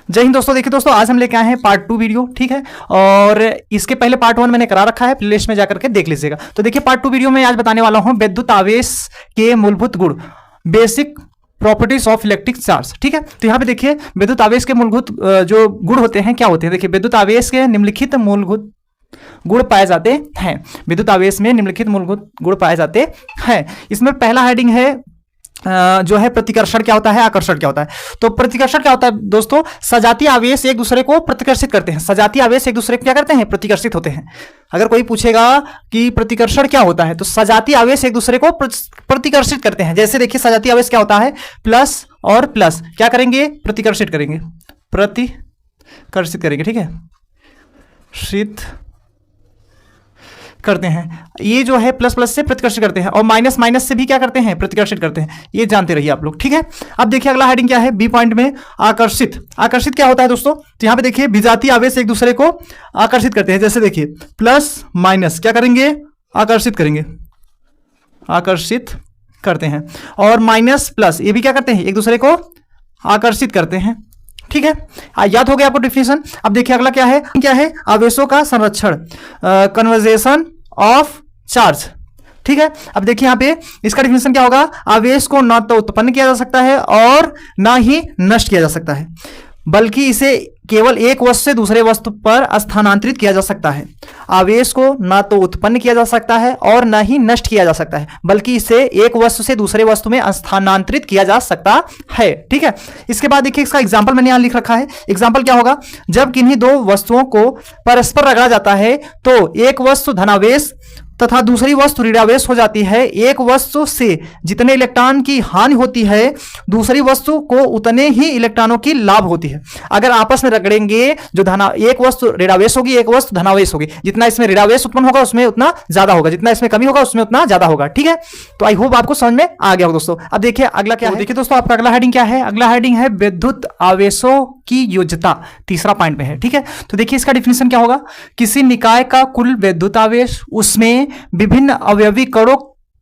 जय हिंद दोस्तों। देखिए दोस्तों, आज हम लेके आए हैं पार्ट 2 वीडियो, ठीक है। और इसके पहले पार्ट 1 मैंने करा रखा है, प्लेलिस्ट में जाकर के देख लीजिएगा। तो देखिए पार्ट 2 वीडियो में आज बताने वाला हूं विद्युत आवेश के मूलभूत गुण, basic properties of electric charge, ठीक है। तो यहाँ पे देखिए विद्युत आवेश के मूलभूत जो गुण होते हैं क्या होते हैं। देखिए विद्युत आवेश के निम्नलिखित मूलभूत गुण पाए जाते हैं। विद्युत आवेश में निम्नलिखित मूलभूत गुण पाए जाते हैं। इसमें पहला हेडिंग है जो है प्रतिकर्षण क्या होता है, आकर्षण क्या होता है। तो प्रतिकर्षण क्या होता है दोस्तों, सजातीय आवेश एक दूसरे को प्रतिकर्षित करते हैं। सजातीय आवेश एक दूसरे को क्या करते हैं, प्रतिकर्षित होते हैं। अगर कोई पूछेगा कि प्रतिकर्षण क्या होता है, तो सजातीय आवेश एक दूसरे को प्रतिकर्षित करते हैं। जैसे देखिए सजातीय आवेश क्या होता है, प्लस और प्लस क्या करेंगे, प्रतिकर्षित करेंगे, प्रतिकर्षित करेंगे, ठीक है, शीत करते हैं। ये जो है प्लस प्लस से प्रतिकर्षित करते हैं और माइनस माइनस से भी क्या करते हैं, प्रतिकर्षित करते हैं। ये जानते रहिए आप लोग, ठीक है। अब देखिए अगला हेडिंग क्या है, बी पॉइंट में आकर्षित। आकर्षित क्या होता है दोस्तों, तो यहां पे देखिए विजातीय आवेश एक दूसरे को आकर्षित करते हैं। जैसे देखिए प्लस माइनस क्या करेंगे, आकर्षित करेंगे, आकर्षित करते हैं। और माइनस प्लस ये भी क्या करते हैं, एक दूसरे को आकर्षित करते हैं, ठीक है। याद हो गया आपको डिफिनेशन। अब देखिए अगला क्या है, आवेशों का संरक्षण, कन्वर्जेशन ऑफ चार्ज, ठीक है। अब देखिए यहाँ पे इसका डिफिनेशन क्या होगा, आवेश को न तो उत्पन्न किया जा सकता है और ना ही नष्ट किया जा सकता है, बल्कि इसे केवल एक वस्तु से दूसरे वस्तु पर स्थानांतरित किया जा सकता है। आवेश को ना तो उत्पन्न किया जा सकता है और ना ही नष्ट किया जा सकता है, बल्कि इसे एक वस्तु से दूसरे वस्तु में स्थानांतरित किया जा सकता है, ठीक है। इसके बाद देखिए इसका एग्जांपल मैंने यहां लिख रखा है। एग्जांपल क्या होगा, जब किन्हीं दो वस्तुओं को परस्पर रगड़ा जाता है तो एक वस्तु धनावेश तथा दूसरी वस्तु ऋणावेश हो जाती है। एक वस्तु से जितने इलेक्ट्रॉन की हानि होती है, दूसरी वस्तु को उतने ही इलेक्ट्रॉनों की लाभ होती है। अगर आपस में रगड़ेंगे, जो एक वस्तु ऋणावेश होगी, एक वस्तु धनावेश होगी, जितना इसमें ऋणावेश उत्पन्न होगा उसमें उतना ज्यादा होगा, जितना इसमें कमी होगा उसमें उतना ज्यादा होगा, ठीक है। तो आई होप आपको समझ में आ गया हो दोस्तों। अब देखिए अगला क्या है, देखिए दोस्तों आपका अगला हेडिंग क्या है, अगला हेडिंग है विद्युत आवेशों की योज्यता, तीसरा पॉइंट में है, ठीक है। तो देखिए इसका डिफिनेशन क्या होगा, किसी निकाय का कुल विद्युत आवेश उसमें विभिन्न अवयवी कणों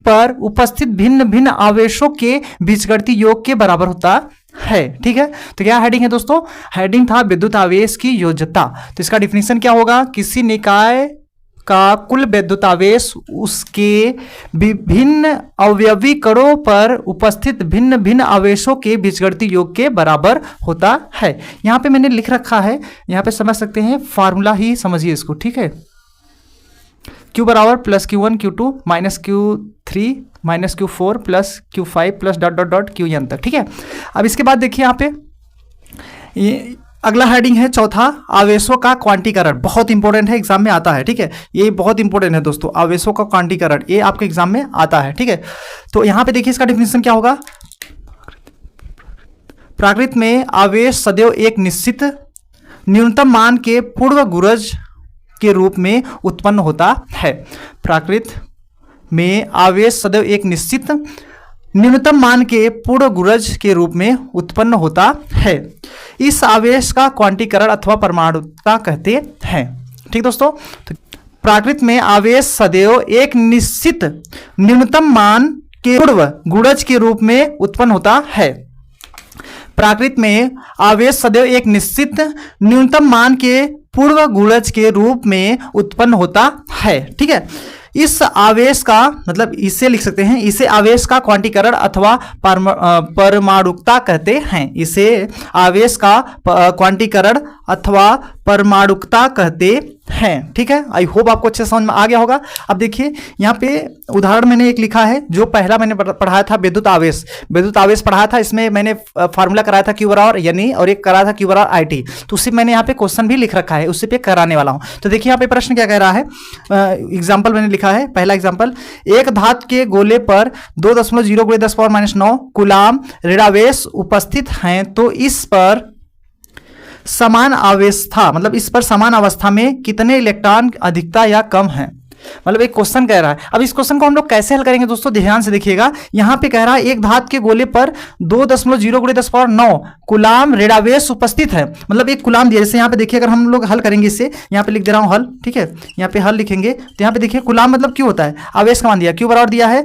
पर उपस्थित भिन्न भिन्न आवेशों के बीजगणितीय योग के बराबर होता है, ठीक है। तो क्या हेडिंग है दोस्तों, हेडिंग था विद्युत आवेश की योज्यता। तो इसका डिफिनेशन क्या होगा, किसी निकाय का कुल विद्युत आवेश उसके विभिन्न अवयवी कणों पर उपस्थित भिन्न भिन्न आवेशों के बीजगणितीय योग के बराबर होता है। यहां पे मैंने लिख रखा है, यहां पे समझ सकते हैं, फार्मूला ही समझिए इसको, ठीक है। Q बराबर plus Q1 Q2 minus Q3 minus Q4 plus Q5 plus dot dot dot Qn तक, ठीक है। अब इसके बाद देखिए यहाँ पे ये अगला हेडिंग है चौथा, आवेशों का क्वांटीकरण। बहुत इंपॉर्टेंट है, एग्जाम में आता है, ठीक है। ये बहुत इंपॉर्टेंट है दोस्तों, आवेशों का क्वांटीकरण, ये आपके एग्जाम में आता है, ठीक है। तो यहाँ पे देखिए इसका डिफिनेशन क्या होगा, प्राकृत में आवेश सदैव एक निश्चित न्यूनतम मान के पूर्व गुणज के रूप में उत्पन्न होता है। प्राकृत में आवेश सदैव एक निश्चित न्यूनतम मान के पूर्ण गुणज के रूप में उत्पन्न होता है। इस आवेश का क्वांटीकरण अथवा परमाणुता कहते हैं, ठीक दोस्तों। तो प्राकृत में आवेश सदैव एक निश्चित न्यूनतम मान के पूर्ण गुणज के रूप में उत्पन्न होता है। प्राकृत में आवेश सदैव एक निश्चित न्यूनतम मान के पूर्व गुणज के रूप में उत्पन्न होता है, ठीक है। इस आवेश का मतलब इसे लिख सकते हैं, इसे आवेश का क्वांटीकरण अथवा परमाणुकता कहते हैं। इसे आवेश का क्वांटीकरण अथवा परमाणुकता कहते हैं, ठीक है। आई होप आपको अच्छे समझ में आ गया होगा। अब देखिए यहाँ पे उदाहरण मैंने एक लिखा है, जो पहला मैंने पढ़ाया था विद्युत आवेश, विद्युत आवेश पढ़ाया था, इसमें मैंने फार्मूला कराया था Q बराबर यानी, और एक कराया था Q बराबर IT। तो उसी मैंने यहाँ पे क्वेश्चन भी लिख रखा है, उसी पे कराने वाला हूँ। तो देखिए यहाँ पे प्रश्न क्या कह रहा है, एग्जाम्पल मैंने लिखा है, पहला एग्जाम्पल, एक धातु के गोले पर 2.0 × 10⁻⁹ कूलाम ऋणावेश उपस्थित हैं, तो इस पर समान आवेश था, मतलब इस पर समान अवस्था में कितने इलेक्ट्रॉन अधिकता या कम है। मतलब एक क्वेश्चन कह रहा है। अब इस क्वेश्चन को हम लोग कैसे हल करेंगे दोस्तों, ध्यान से देखिएगा। यहाँ पे कह रहा है एक धातु के गोले पर 2.0 × 10⁹ कूलाम ऋणावेश उपस्थित है। मतलब एक कूलाम दिया, जैसे यहाँ पे देखिए, अगर हम लोग हल करेंगे इसे, यहाँ पे लिख दे रहा हूँ हल, ठीक है। यहाँ पे हल लिखेंगे तो यहाँ पे देखिए कूलाम मतलब क्यों होता है, आवेश का मान दिया, क्यों बराबर दिया है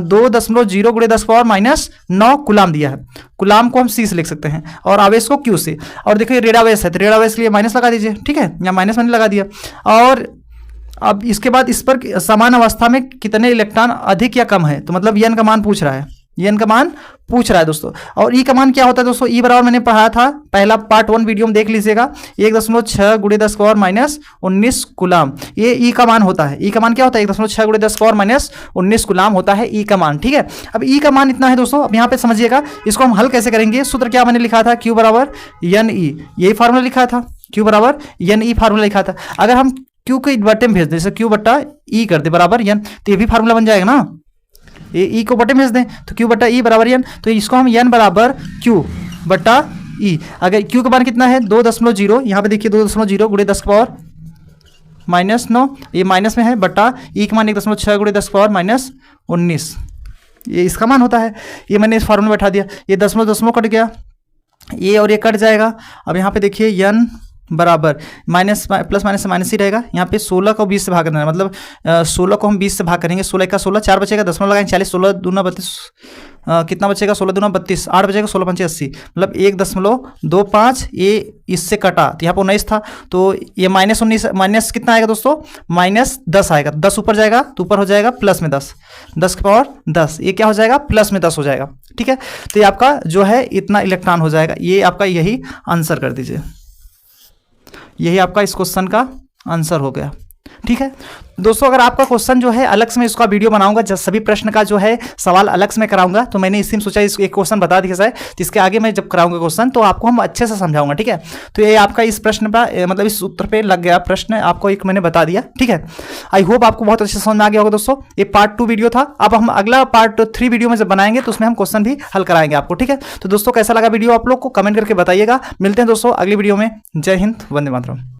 2.0 × 10⁹ कूलाम दिया है। कूलाम को हम सी से लिख सकते हैं और आवेश को क्यू से। और देखिए ऋणावेश है तो ऋणावेश के लिए माइनस लगा दीजिए, ठीक है, यहाँ माइनस मैंने लगा दिया। और अब इसके बाद इस पर समान अवस्था में कितने इलेक्ट्रॉन अधिक या कम है, तो मतलब n का मान पूछ रहा है, n का मान पूछ रहा है दोस्तों। और E का मान क्या होता है दोस्तों, E बराबर मैंने पढ़ाया था पहला पार्ट 1 वीडियो में देख लीजिएगा, 1.6 × 10⁻⁻19 कूलाम, ये E का मान होता है। E का मान क्या होता है, 1.6 × 10⁻⁻19 कूलाम होता है E का मान, ठीक है। अब E का मान इतना है दोस्तों। अब यहाँ पे समझिएगा, इसको हम हल कैसे करेंगे। सूत्र क्या मैंने लिखा था, Q बराबर NE, यही फार्मूला लिखा था, Q बराबर NE फार्मूला लिखा था। अगर हम Q को बटे में भेज दें, जैसे Q बटा E कर दे बराबर N, तो ये भी फार्मूला बन जाएगा ना, ये E को बटे में भेज दें तो Q बटा E बराबर N, तो इसको हम N बराबर Q बटा E। अगर Q का मान कितना है 2.0, यहाँ पे देखिए 2.0 × 10⁻⁻9, ये माइनस में है, बटा E का मान 1.6 × 10⁻⁻19, ये इसका मान होता है। ये मैंने इस फॉर्मूला में बैठा दिया, ये दशमलव कट गया, ये और ये कट जाएगा। अब यहाँ पे देखिए N बराबर माइनस प्लस माइनस से माइनस ही रहेगा। यहाँ पे 16 को 20 से भाग करना है, मतलब 16 को हम 20 से भाग करेंगे, 16 का 16, 4 बचेगा, दशमलव लगाएंगे 40, 16 दूना 32, कितना बचेगा 16 दूना 32, 8 बचेगा, 16 पंचे 80, मतलब 1.25, ये इससे कटा तो यहाँ पर 19 था, तो ये -19 माइनस कितना आएगा दोस्तों, -10 आएगा। 10 ऊपर जाएगा तो ऊपर हो जाएगा प्लस में 10, 10 की पावर 10, ये क्या हो जाएगा प्लस में 10 हो जाएगा, ठीक है। तो ये आपका जो है इतना इलेक्ट्रॉन हो जाएगा, ये आपका यही आंसर कर दीजिए, यही आपका इस क्वेश्चन का आंसर हो गया, ठीक है दोस्तों। अगर आपका क्वेश्चन जो है अलग से मैं इसका वीडियो बनाऊंगा, जब सभी प्रश्न का जो है सवाल अलग से मैं कराऊंगा, तो मैंने इसी में सोचा इस एक क्वेश्चन बता दिया जाए, तो इसके आगे मैं जब कराऊंगा क्वेश्चन तो आपको हम अच्छे से समझाऊंगा, ठीक है। तो ये आपका इस प्रश्न पर मतलब इस उत्तर पे लग गया प्रश्न, आपको एक मैंने बता दिया, ठीक है। आई होप आपको बहुत अच्छे से समझ में आ गया होगा दोस्तों। ये पार्ट 2 वीडियो था, अब हम अगला पार्ट 3 वीडियो में जब बनाएंगे तो उसमें हम क्वेश्चन भी हल कराएंगे आपको, ठीक है। तो दोस्तों कैसा लगा वीडियो आप लोग को कमेंट करके बताइएगा। मिलते हैं दोस्तों अगली वीडियो में। जय हिंद, वंदे मातरम।